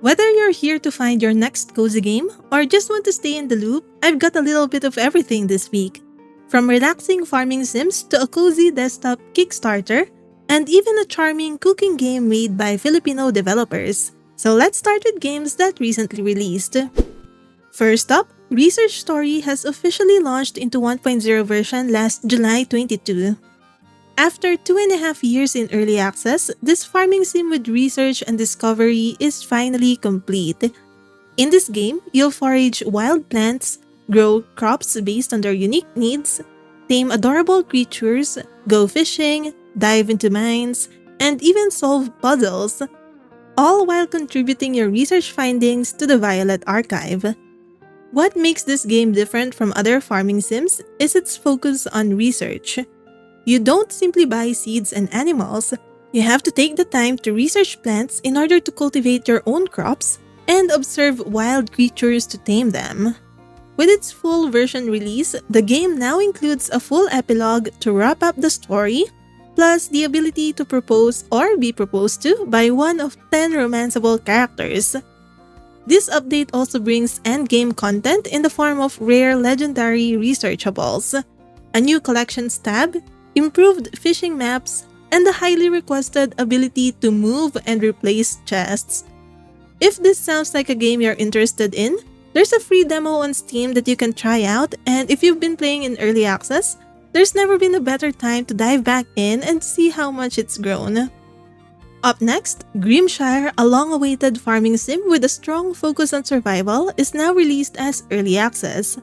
Whether you're here to find your next cozy game or just want to stay in the loop, I've got a little bit of everything this week. From relaxing farming sims to a cozy desktop Kickstarter, and even a charming cooking game made by Filipino developers. So let's start with games that recently released. First up, Research Story has officially launched into 1.0 version last July 22. After 2.5 years in early access, this farming sim with research and discovery is finally complete. In this game, you'll forage wild plants, grow crops based on their unique needs, tame adorable creatures, go fishing, dive into mines, and even solve puzzles, all while contributing your research findings to the Violet Archive. What makes this game different from other farming sims is its focus on research. You don't simply buy seeds and animals. You have to take the time to research plants in order to cultivate your own crops and observe wild creatures to tame them. With its full version release, the game now includes a full epilogue to wrap up the story, plus the ability to propose or be proposed to by one of 10 romanceable characters. This update also brings endgame content in the form of rare legendary researchables, a new collections tab, improved fishing maps, and the highly requested ability to move and replace chests. If this sounds like a game you're interested in, there's a free demo on Steam that you can try out, and if you've been playing in early access, there's never been a better time to dive back in and see how much it's grown. Up next, Grimshire, a long-awaited farming sim with a strong focus on survival, is now released as early access.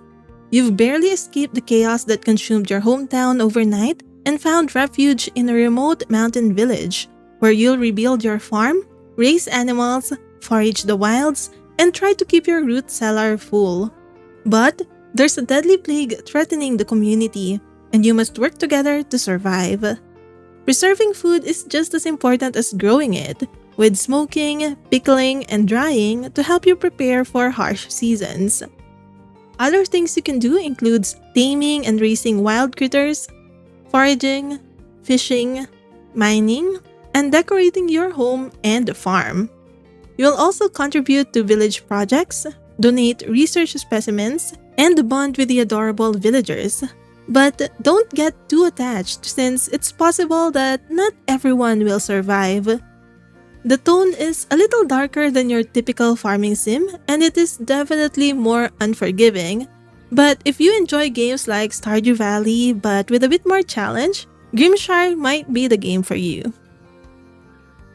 You've barely escaped the chaos that consumed your hometown overnight and found refuge in a remote mountain village, where you'll rebuild your farm, raise animals, forage the wilds, and try to keep your root cellar full. But there's a deadly plague threatening the community, and you must work together to survive. Preserving food is just as important as growing it, with smoking, pickling, and drying to help you prepare for harsh seasons. Other things you can do includes taming and raising wild critters, foraging, fishing, mining, and decorating your home and farm. You'll also contribute to village projects, donate research specimens, and bond with the adorable villagers. But don't get too attached since it's possible that not everyone will survive. The tone is a little darker than your typical farming sim, and it is definitely more unforgiving. But if you enjoy games like Stardew Valley but with a bit more challenge, Grimshire might be the game for you.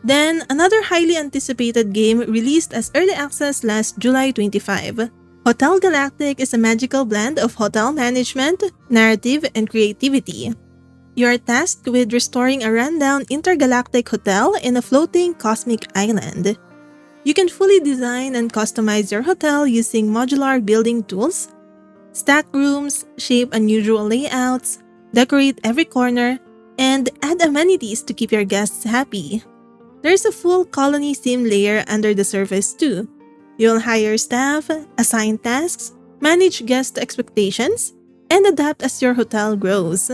Then, another highly anticipated game released as early access last July 25. Hotel Galactic is a magical blend of hotel management, narrative, and creativity. You are tasked with restoring a rundown intergalactic hotel in a floating cosmic island. You can fully design and customize your hotel using modular building tools, stack rooms, shape unusual layouts, decorate every corner, and add amenities to keep your guests happy. There's a full colony sim layer under the surface too. You'll hire staff, assign tasks, manage guest expectations, and adapt as your hotel grows.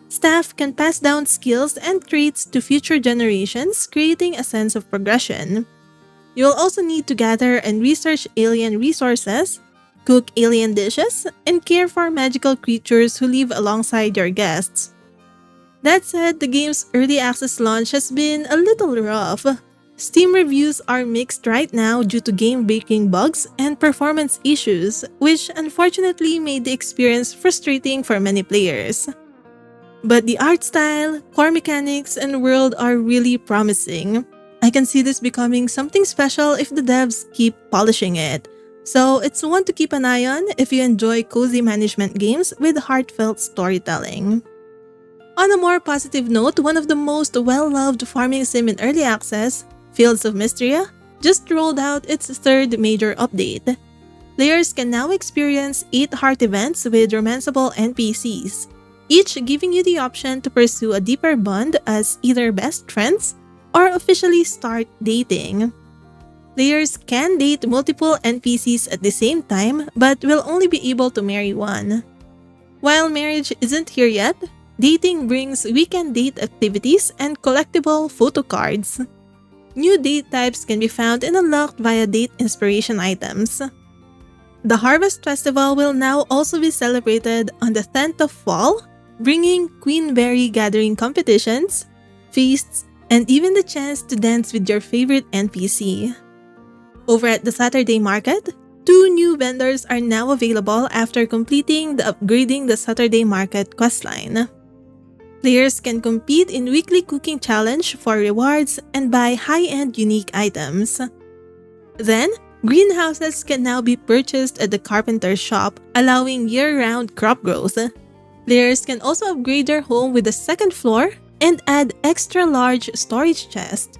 Staff can pass down skills and traits to future generations, creating a sense of progression. You'll also need to gather and research alien resources, cook alien dishes, and care for magical creatures who live alongside your guests. That said, the game's early access launch has been a little rough. Steam reviews are mixed right now due to game-breaking bugs and performance issues, which unfortunately made the experience frustrating for many players. But the art style, core mechanics, and world are really promising. I can see this becoming something special if the devs keep polishing it. So it's one to keep an eye on if you enjoy cozy management games with heartfelt storytelling. On a more positive note, one of the most well-loved farming sim in early access, Fields of Mistria, just rolled out its third major update. Players can now experience 8 heart events with romanceable NPCs, each giving you the option to pursue a deeper bond as either best friends or officially start dating. Players can date multiple NPCs at the same time but will only be able to marry one. While marriage isn't here yet, dating brings weekend date activities and collectible photo cards. new date types can be found and unlocked via date inspiration items. The Harvest Festival will now also be celebrated on the 10th of fall, bringing queenberry gathering competitions, feasts, and even the chance to dance with your favorite NPC. Over at the Saturday Market, 2 new vendors are now available after completing the Upgrading the Saturday Market questline. Players can compete in weekly cooking challenge for rewards and buy high-end unique items. Then, greenhouses can now be purchased at the carpenter's shop, allowing year-round crop growth. Players can also upgrade their home with a second floor and add extra large storage chests.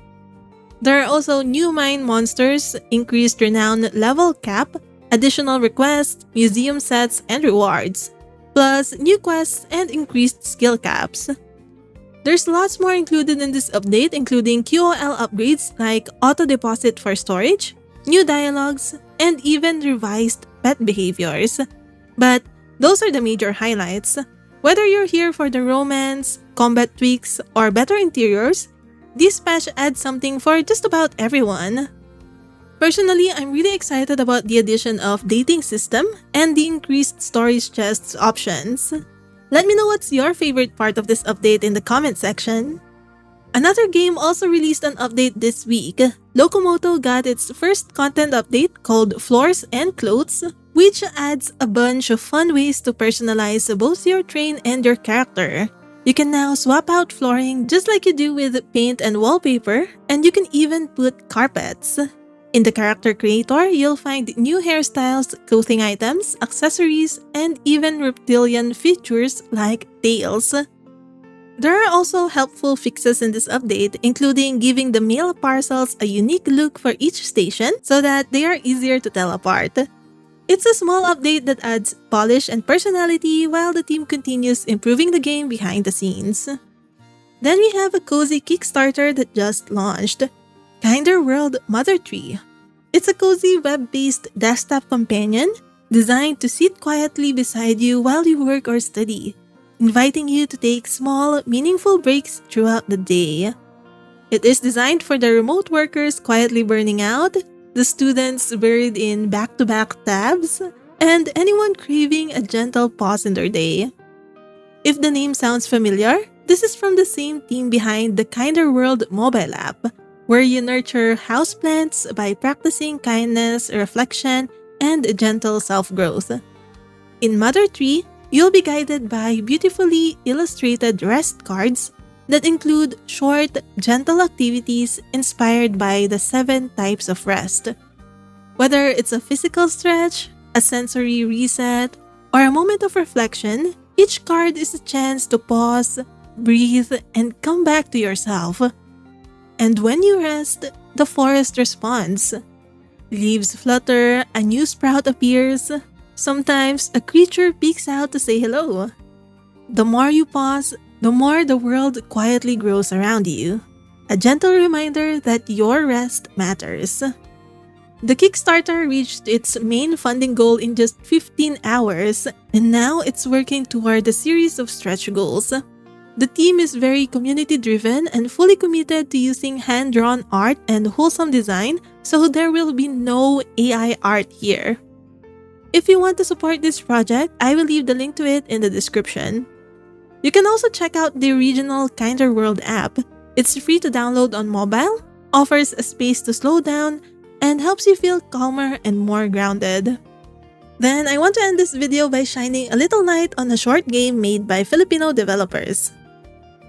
There are also new mine monsters, increased renown level cap, additional requests, museum sets, and rewards, plus new quests and increased skill caps. There's lots more included in this update, including QOL upgrades like auto deposit for storage, new dialogues, and even revised pet behaviors. But those are the major highlights. Whether you're here for the romance, combat tweaks, or better interiors, this patch adds something for just about everyone. Personally, I'm really excited about the addition of dating system and the increased storage chests options. Let me know what's your favorite part of this update in the comment section. Another game also released an update this week. Locomoto got its first content update called Floors and Clothes, which adds a bunch of fun ways to personalize both your train and your character. You can now swap out flooring just like you do with paint and wallpaper, and you can even put carpets. In the character creator, you'll find new hairstyles, clothing items, accessories, and even reptilian features like tails. There are also helpful fixes in this update, including giving the mail parcels a unique look for each station so that they are easier to tell apart. It's a small update that adds polish and personality while the team continues improving the game behind the scenes. Then we have a cozy Kickstarter that just launched, Kinder World Mother Tree. It's a cozy web-based desktop companion designed to sit quietly beside you while you work or study, inviting you to take small, meaningful breaks throughout the day. It is designed for the remote workers quietly burning out, the students buried in back-to-back tabs, and anyone craving a gentle pause in their day. If the name sounds familiar, this is from the same team behind the Kinder World mobile app, where you nurture houseplants by practicing kindness, reflection, and gentle self-growth. In Mother Tree, you'll be guided by beautifully illustrated rest cards that include short, gentle activities inspired by the 7 types of rest. Whether it's a physical stretch, a sensory reset, or a moment of reflection, each card is a chance to pause, breathe, and come back to yourself. And when you rest, the forest responds. Leaves flutter, a new sprout appears. Sometimes a creature peeks out to say hello. The more you pause, the more the world quietly grows around you. A gentle reminder that your rest matters. The Kickstarter reached its main funding goal in just 15 hours, and now it's working toward a series of stretch goals. The team is very community-driven and fully committed to using hand-drawn art and wholesome design, so there will be no AI art here. If you want to support this project, I will leave the link to it in the description. You can also check out the original Kinder World app. It's free to download on mobile, offers a space to slow down, and helps you feel calmer and more grounded. Then I want to end this video by shining a little light on a short game made by Filipino developers.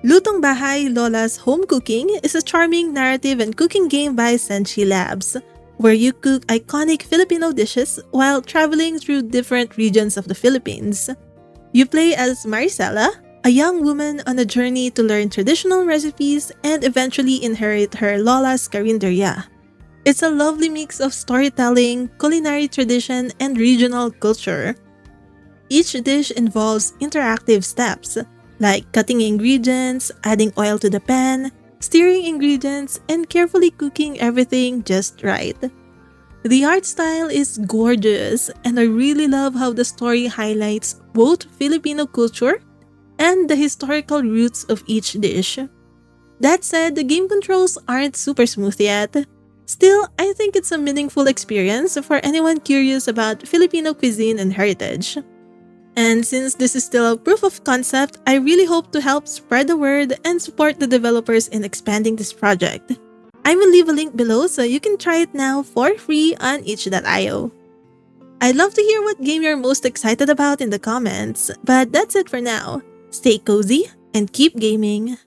Lutong Bahay, Lola's Home Cooking is a charming narrative and cooking game by Senshi Labs, where you cook iconic Filipino dishes while traveling through different regions of the Philippines. You play as Maricela, a young woman on a journey to learn traditional recipes and eventually inherit her Lola's carinderia. It's a lovely mix of storytelling, culinary tradition, and regional culture. Each dish involves interactive steps, like cutting ingredients, adding oil to the pan, stirring ingredients, and carefully cooking everything just right. The art style is gorgeous, and I really love how the story highlights both Filipino culture and the historical roots of each dish. That said, the game controls aren't super smooth yet. Still, I think it's a meaningful experience for anyone curious about Filipino cuisine and heritage. And since this is still a proof of concept, I really hope to help spread the word and support the developers in expanding this project. I will leave a link below so you can try it now for free on itch.io. I'd love to hear what game you're most excited about in the comments, but that's it for now. Stay cozy and keep gaming!